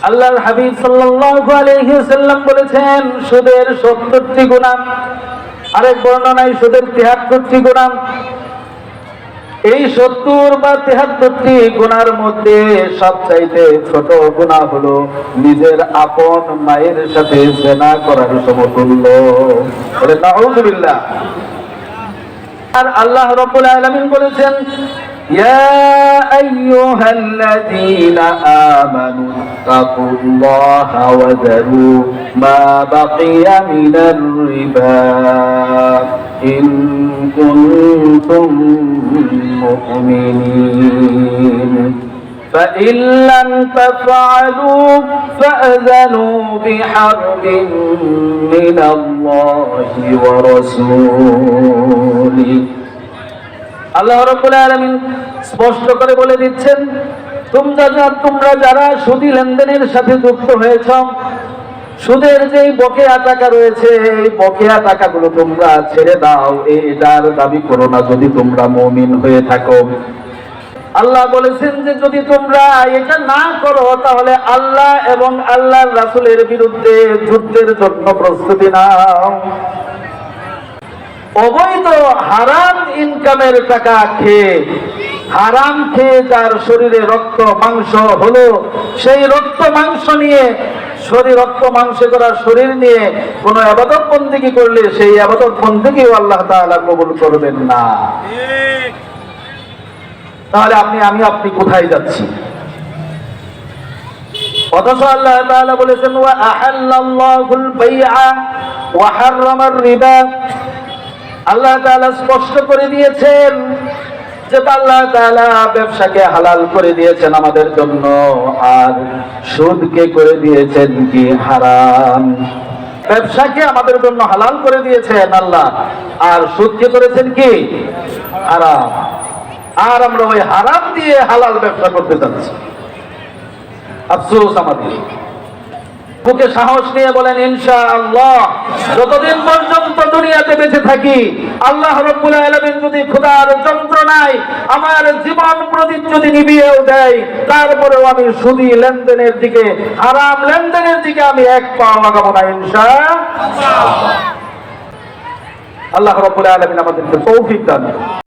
আল্লাহর হাবিব সাল্লাল্লাহু আলাইহি ওয়াসাল্লাম বলেছেন সুদের 70টি গুনাহ, আরেক বর্ণনায় সুদের 73টি গুনাহ। এই 70 বা 73টি গুনার মধ্যে সবচাইতে ছোট গুনাহ হলো নিজের আপন মায়ের সাথে জিনা করার সমতুল্য। বলে নাউযুবিল্লাহ। আর আল্লাহ রাব্বুল আলামিন বলেছেন, ইয়া আইয়ুহাল্লাযীনা আমানু তাকুল্লাহা ওয়া যারু মা বাকিয়া মিনার রিবা ইন কুনতুম মুমিনিন فإن لم تفعلوا فأذنوا بحرب من الله ورسوله। আল্লাহ রাব্বুল আলামিন স্পষ্ট করে বলে দিচ্ছেন, তোমরা যারা সুদী লেনদেনের সাথে যুক্ত হয়েছ, সুদের যেই বকেয়া টাকা রয়েছে এই বকেয়া টাকাগুলো তোমরা ছেড়ে দাও, এটার দাবি করো না যদি তোমরা মুমিন হয়ে থাকো। আল্লাহ বলেছেন যে যদি তোমরা এটা না করো তাহলে আল্লাহ এবং আল্লাহর রাসূলের বিরুদ্ধে যুদ্ধের জন্য প্রস্তুতি নাও। অবৈধ হারাম ইনকামের টাকা খেয়ে, হারাম খেয়ে যার শরীরে রক্ত মাংস হলো, সেই রক্ত মাংস নিয়ে রক্ত মাংস করা শরীর নিয়ে কোন ইবাদত বন্দেগী করলে সেই ইবাদত বন্দেগীও আল্লাহ তাআলা কবুল করবেন না। তাহলে আপনি কোথায় যাচ্ছি? অথচ আল্লাহ তাআলা বলেছেন, ওয়া আহাল্লাল্লাহুল বাইআ ওয়া হাররামার রিবা। আল্লাহ তাআলা স্পষ্ট করে দিয়েছেন যে আল্লাহ তাআলা ব্যবসাকে হালাল করে দিয়েছেন আমাদের জন্য, আর সুদকে করে দিয়েছেন কি হারাম। ব্যবসাকে আমাদের জন্য হালাল করে দিয়েছেন আল্লাহ, আর সুদকে করেছেন কি হারাম। আর আমরা ওই হারাম দিয়ে হালাল ব্যবসা করতে চাচ্ছি। আফসোস আমাদের। বুকে সাহস নিয়ে বলেন ইনশাআল্লাহ, যতদিন পর্যন্ত দুনিয়াতে বেঁচে থাকি, আল্লাহ রাব্বুল আলামিন যদি খোদার যন্ত্রণায় আমার জীবন প্রদীপ যদি নিভিয়েও দেয়, তারপরেও আমি সুদী লেনদেনের দিকে, হারাম লেনদেনের দিকে আমি এক পাও আগাবো না ইনশাআল্লাহ। আল্লাহ রাব্বুল আলামিন আমাদেরকে তৌফিক দান করুন।